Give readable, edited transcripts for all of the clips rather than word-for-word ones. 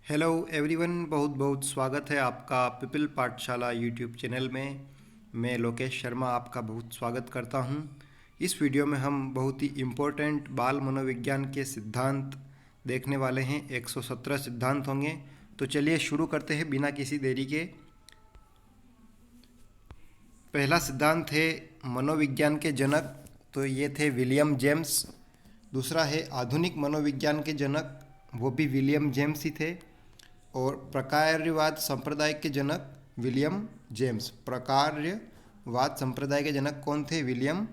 Hello everyone, बहुत बहुत स्वागत है आपका पिपल पाठशाला यूट्यूब चैनल में। मैं लोकेश शर्मा आपका बहुत स्वागत करता हूं। इस वीडियो में हम बहुत ही इम्पोर्टेंट बाल मनोविज्ञान के सिद्धांत देखने वाले हैं। 117 सिद्धांत होंगे। तो चलिए शुरू करते हैं बिना किसी देरी के। पहला सिद्धांत है मनोविज्ञान के जनक, तो ये थे विलियम जेम्स। दूसरा है आधुनिक मनोविज्ञान के जनक, वो भी विलियम जेम्स ही थे। और प्रकार्यवाद संप्रदाय के जनक विलियम जेम्स। प्रकार्यवाद संप्रदाय के जनक कौन थे? William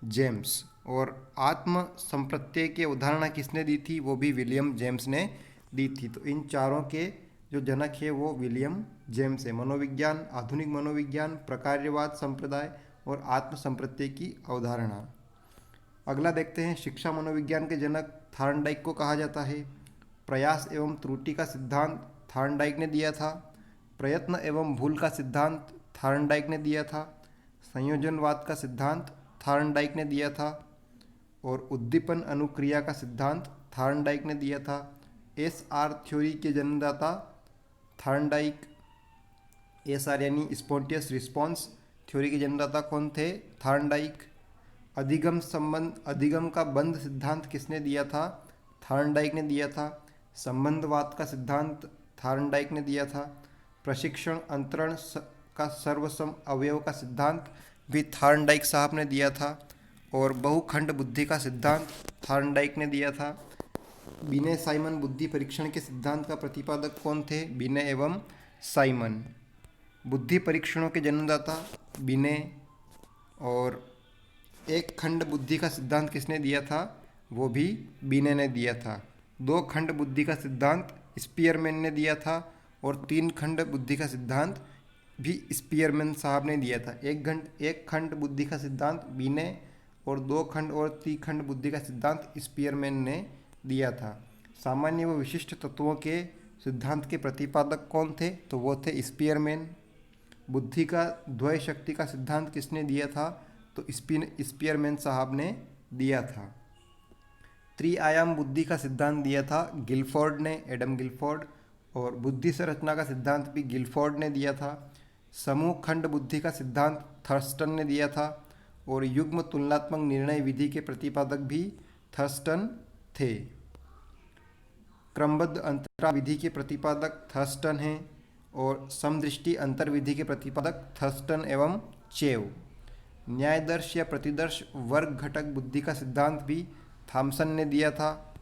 James. और आत्म संप्रत्यय की अवधारणा किसने दी थी? वो भी विलियम जेम्स ने दी थी। तो इन चारों के जो जनक है वो विलियम जेम्स है। मनोविज्ञान, आधुनिक मनोविज्ञान, प्रकार्यवाद संप्रदाय और आत्म संप्रत्यय की अवधारणा। अगला देखते हैं शिक्षा मनोविज्ञान के जनक थॉर्नडाइक को कहा जाता है। प्रयास एवं त्रुटि का सिद्धांत थॉर्नडाइक ने दिया था। प्रयत्न एवं भूल का सिद्धांत थॉर्नडाइक ने दिया था। संयोजनवाद का सिद्धांत थॉर्नडाइक ने दिया था। और उद्दीपन अनुक्रिया का सिद्धांत थॉर्नडाइक ने दिया था। एसआर थ्योरी के जन्मदाता थॉर्नडाइक। एसआर यानी स्पॉन्टेनियस रिस्पॉन्स थ्योरी के जन्मदाता कौन थे? थॉर्नडाइक। अधिगम का बंध सिद्धांत किसने दिया था? थॉर्नडाइक ने दिया था। संबंधवाद का सिद्धांत थॉर्नडाइक ने दिया था। प्रशिक्षण अंतरण का सर्वसम अवयव का सिद्धांत भी थॉर्नडाइक साहब ने दिया था। और बहुखंड बुद्धि का सिद्धांत थॉर्नडाइक ने दिया था। बिने साइमन बुद्धि परीक्षण के सिद्धांत का प्रतिपादक कौन थे? बिने एवं साइमन। बुद्धि परीक्षणों के जन्मदाता बिने। और एक खंड बुद्धि का सिद्धांत किसने दिया था? वो भी बिने ने दिया था। दो खंड बुद्धि का सिद्धांत स्पीयरमैन ने दिया था। और तीन खंड बुद्धि का सिद्धांत भी स्पीयरमैन साहब ने दिया था। एक खंड बुद्धि का सिद्धांत बिने और दो खंड और तीन खंड बुद्धि का सिद्धांत स्पीयरमैन ने दिया था। सामान्य व विशिष्ट तत्वों के सिद्धांत के प्रतिपादक कौन थे? तो वो थे स्पीयरमैन। बुद्धि का द्वय शक्ति का सिद्धांत किसने दिया था? तो स्पीयरमैन साहब ने दिया था। त्रिआयाम बुद्धि का सिद्धांत दिया था गिलफोर्ड ने, एडम गिलफोर्ड। और बुद्धि संरचना का सिद्धांत भी गिलफोर्ड ने दिया था। समूह खंड बुद्धि का सिद्धांत थर्स्टन ने दिया था। और युग्म तुलनात्मक निर्णय विधि के प्रतिपादक भी थर्स्टन थे। क्रमबद्ध अंतराल विधि के प्रतिपादक थर्स्टन हैं। और समदृष्टि अंतर विधि के प्रतिपादक थर्स्टन एवं चेव। न्यायदर्श या प्रतिदर्श वर्ग घटक बुद्धि का सिद्धांत भी थॉमसन ने दिया था।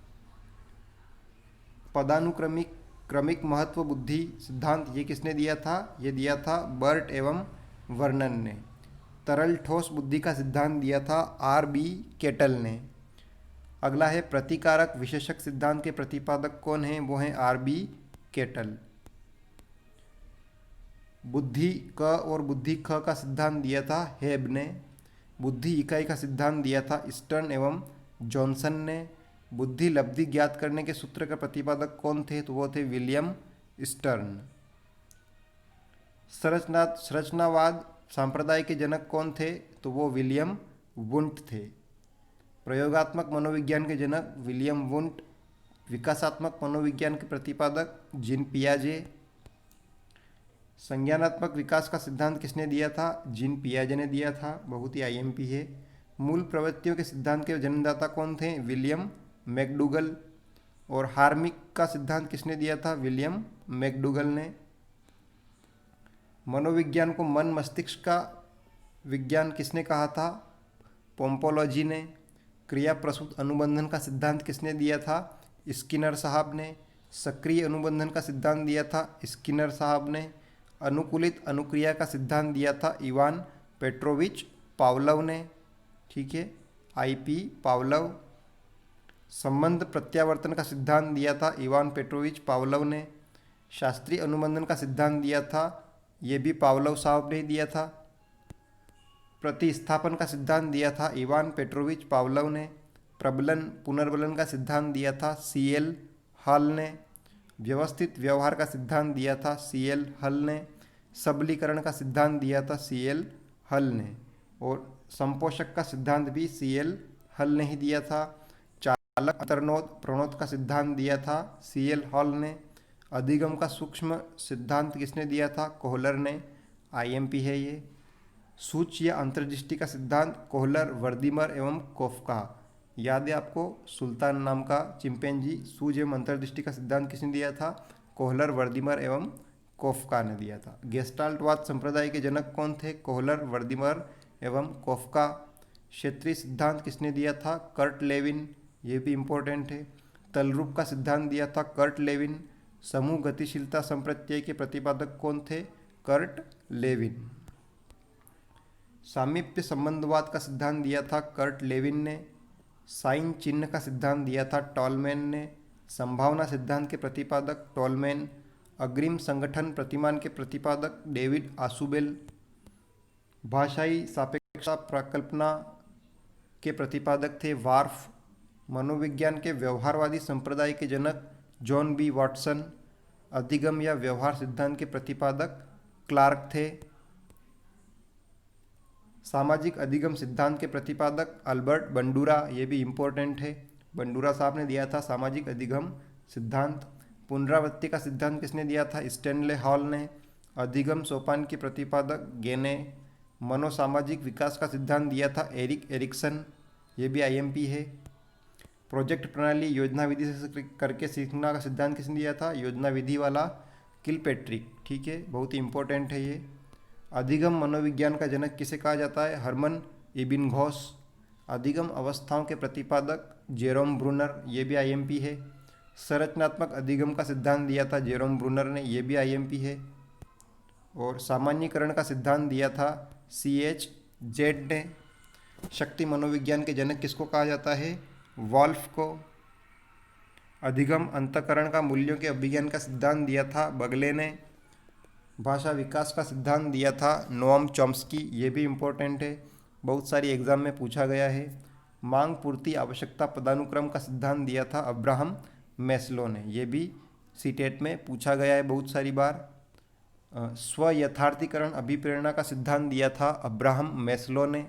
पदानुक्रमिक क्रमिक महत्व बुद्धि सिद्धांत ये किसने दिया था? ये दिया था बर्ट एवं वर्नन ने। तरल ठोस बुद्धि का सिद्धांत दिया था आर.बी. केटल ने। अगला है प्रतिकारक विशेषक सिद्धांत के प्रतिपादक कौन हैं? वो हैं आर.बी. केटल। बुद्धि क और बुद्धि ख का सिद्धांत दिया था हेब ने। बुद्धि इकाई का सिद्धांत दिया था स्टर्न एवं जॉनसन ने। बुद्धि लब्धि ज्ञात करने के सूत्र का प्रतिपादक कौन थे? तो वो थे विलियम स्टर्न। संरचनावाद संप्रदाय के जनक कौन थे? तो वो विलियम वुंट थे। प्रयोगात्मक मनोविज्ञान के जनक विलियम वुंट। विकासात्मक मनोविज्ञान के प्रतिपादक जीन पियाजे। संज्ञानात्मक विकास का सिद्धांत किसने दिया था? जीन पियाजे ने दिया था। बहुत ही आईएमपी है। मूल प्रवृत्तियों के सिद्धांत के जन्मदाता कौन थे? William McDougall. और हार्मिक का सिद्धांत किसने दिया था? विलियम मैकडूगल ने। मनोविज्ञान को मन मस्तिष्क का विज्ञान किसने कहा था? पोम्पोलॉजी ने। क्रिया प्रसूत अनुबंधन का सिद्धांत किसने दिया था? स्किनर साहब ने। सक्रिय अनुबंधन का सिद्धांत दिया था स्किनर साहब ने। अनुकूलित अनुक्रिया का सिद्धांत दिया था इवान पेट्रोविच पावलव ने। ठीक है, आईपी पावलव। संबंध प्रत्यावर्तन का सिद्धांत दिया था इवान पेट्रोविच पावलव ने। शास्त्रीय अनुबंधन का सिद्धांत दिया था, ये भी पावलव साहब ने दिया था। प्रतिस्थापन का सिद्धांत दिया था इवान पेट्रोविच पावलव ने। प्रबलन पुनर्बलन का सिद्धांत दिया था सीएल हल ने। व्यवस्थित व्यवहार का सिद्धांत दिया था सीएल हल ने। सबलीकरण का सिद्धांत दिया था सीएल हल ने। और संपोषक का सिद्धांत भी सीएल हल ने ही दिया था। चालक अंतर्नोद प्रणोद का सिद्धांत दिया था सीएल हल ने। अधिगम का सूक्ष्म सिद्धांत किसने दिया था? कोहलर ने। आईएमपी है ये। सूच या अंतर्दृष्टि का सिद्धांत कोहलर, वर्दीमर एवं कोफका। याद है आपको, सुल्तान नाम का चिंपैंजी। सूच एवं अंतर्दृष्टि का सिद्धांत किसने दिया था? कोहलर, वर्दीमर एवं कोफका ने दिया था। गेस्टाल्टवाद संप्रदाय के जनक कौन थे? कोहलर, वर्दीमर एवं कोफका। क्षेत्रीय सिद्धांत किसने दिया था? Kurt Lewin. ये भी इम्पोर्टेंट है। तलरूप का सिद्धांत दिया था कर्ट लेविन। समूह गतिशीलता संप्रत्यय के प्रतिपादक कौन थे? Kurt Lewin. सामीप्य संबंधवाद का सिद्धांत दिया था कर्ट लेविन ने। साइन चिन्ह का सिद्धांत दिया था टॉलमैन ने। संभावना सिद्धांत के प्रतिपादक टॉलमैन। अग्रिम संगठन प्रतिमान के प्रतिपादक डेविड आसुबेल। भाषाई सापेक्षता प्रकल्पना के प्रतिपादक थे वार्फ। मनोविज्ञान के व्यवहारवादी संप्रदाय के जनक जॉन बी वॉटसन। अधिगम या व्यवहार सिद्धांत के प्रतिपादक क्लार्क थे। सामाजिक अधिगम सिद्धांत के प्रतिपादक अल्बर्ट बंडूरा। ये भी इम्पोर्टेंट है, बंडूरा साहब ने दिया था सामाजिक अधिगम सिद्धांत। पुनरावृत्ति का सिद्धांत किसने दिया था? स्टैनले हॉल ने। अधिगम सोपान के प्रतिपादक गेने। मनोसामाजिक विकास का सिद्धांत दिया था एरिक एरिक्सन। ये भी आईएमपी है। प्रोजेक्ट प्रणाली योजना विधि से करके सीखना का सिद्धांत किसने दिया था? योजना विधि वाला किलपेट्रिक। ठीक है, बहुत ही इंपॉर्टेंट है ये। अधिगम मनोविज्ञान का जनक किसे कहा जाता है? हरमन इबिनघॉस। अधिगम अवस्थाओं के प्रतिपादक जेरोम ब्रूनर। ये भी आईएमपी है। संरचनात्मक अधिगम का सिद्धांत दिया था जेरोम ब्रूनर ने। ये भी आईएमपी है। और सामान्यीकरण का सिद्धांत दिया था CH जेड ने। शक्ति मनोविज्ञान के जनक किसको कहा जाता है? वॉल्फ को। अधिगम अंतःकरण का मूल्यों के अभिज्ञान का सिद्धांत दिया था बगले ने। भाषा विकास का सिद्धांत दिया था नोम चॉम्स्की। ये भी इम्पोर्टेंट है, बहुत सारी एग्जाम में पूछा गया है। मांग पूर्ति आवश्यकता पदानुक्रम का सिद्धांत दिया था अब्राहम मैस्लो ने। ये भी सीटेट में पूछा गया है बहुत सारी बार। स्व यथार्थीकरण अभिप्रेरणा का सिद्धांत दिया था अब्राहम मैस्लो ने।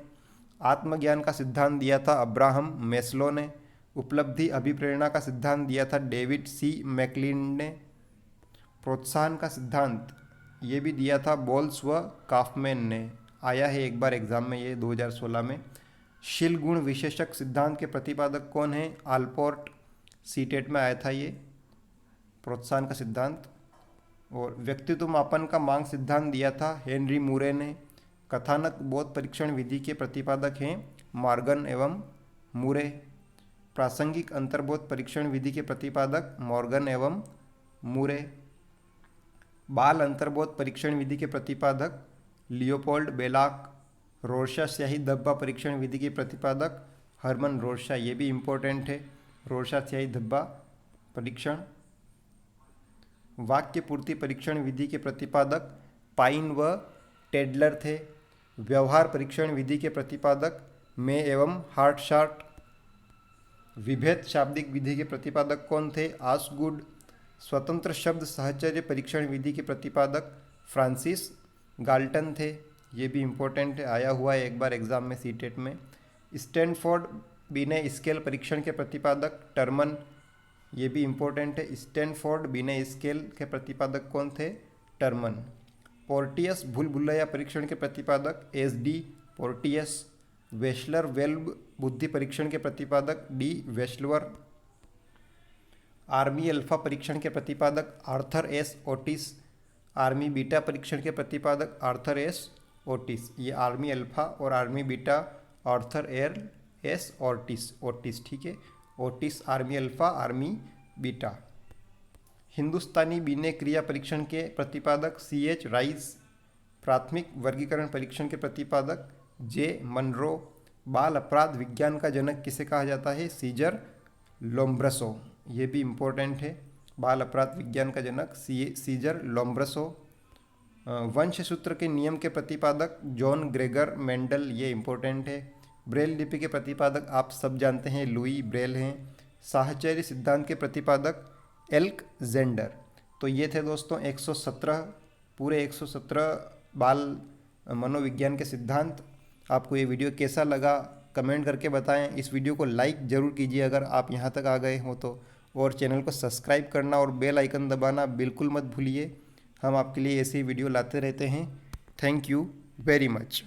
आत्मज्ञान का सिद्धांत दिया था अब्राहम मैस्लो ने। उपलब्धि अभिप्रेरणा का सिद्धांत दिया था डेविड C मैकलिंड ने। प्रोत्साहन का सिद्धांत ये भी दिया था बोल्स व काफमैन ने। आया है एक बार एग्जाम में ये 2016 में। शील गुण विशेषक सिद्धांत के प्रतिपादक कौन है? आल्पोर्ट। सीटेट में आया था ये प्रोत्साहन का सिद्धांत। और व्यक्तित्व मापन का मांग सिद्धांत दिया था हेनरी मूरे ने। कथानक बोध परीक्षण विधि के प्रतिपादक हैं मॉर्गन एवं मूरे। प्रासंगिक अंतर्बोध परीक्षण विधि के प्रतिपादक मॉर्गन एवं मूरे। बाल अंतर्बोध परीक्षण विधि के प्रतिपादक लियोपोल्ड बेलाक। रोर्शा स्याही धब्बा परीक्षण विधि के प्रतिपादक हरमन रोर्शा। ये भी इम्पोर्टेंट है, रोर्शा स्याही धब्बा परीक्षण। वाक्य पूर्ति परीक्षण विधि के प्रतिपादक पाइन व टेडलर थे। व्यवहार परीक्षण विधि के प्रतिपादक मे एवं हार्टशार्ट। विभेद शाब्दिक विधि के प्रतिपादक कौन थे? आसगुड। स्वतंत्र शब्द सहचर्य परीक्षण विधि के प्रतिपादक फ्रांसिस गाल्टन थे। ये भी इम्पोर्टेंट है, आया हुआ है एक बार एग्जाम में सीटेट में। स्टैनफोर्ड बिने स्केल परीक्षण के प्रतिपादक टर्मन। ये भी इम्पोर्टेंट है। स्टैनफोर्ड बिने स्केल के प्रतिपादक कौन थे? टर्मन। पोर्टियस भूल भुलैया परीक्षण के प्रतिपादक SD पोर्टियस। वेशलर वेल्ब बुद्धि परीक्षण के प्रतिपादक D वेशलवर। आर्मी अल्फा परीक्षण के प्रतिपादक Arthur S Otis. Army Beta परीक्षण के प्रतिपादक आर्थर S ओटिस। ये आर्मी अल्फा और Army Beta Arthur S Otis. ठीक है, Otis Army Alpha Army Beta. Hindustani Binet क्रिया परीक्षण के प्रतिपादक CH राइस। प्राथमिक वर्गीकरण परीक्षण के प्रतिपादक J मनरो। बाल अपराध विज्ञान का जनक किसे कहा जाता है? सीजर लोम्ब्रसो। ये भी इम्पोर्टेंट है, बाल अपराध विज्ञान का जनक सीजर लोम्ब्रसो। वंश सूत्र के नियम के प्रतिपादक जॉन ग्रेगर मेंडल। ये इम्पोर्टेंट है। ब्रेल लिपि के प्रतिपादक आप सब जानते हैं लुई ब्रेल हैं। साहचर्य सिद्धांत के प्रतिपादक एल्क जेंडर। तो ये थे दोस्तों 117 पूरे 117 बाल मनोविज्ञान के सिद्धांत। आपको ये वीडियो कैसा लगा कमेंट करके बताएं। इस वीडियो को लाइक ज़रूर कीजिए अगर आप यहाँ तक आ गए हो तो, और चैनल को सब्सक्राइब करना और बेल आइकन दबाना बिल्कुल मत भूलिए। हम आपके लिए ऐसी वीडियो लाते रहते हैं। Thank you very much.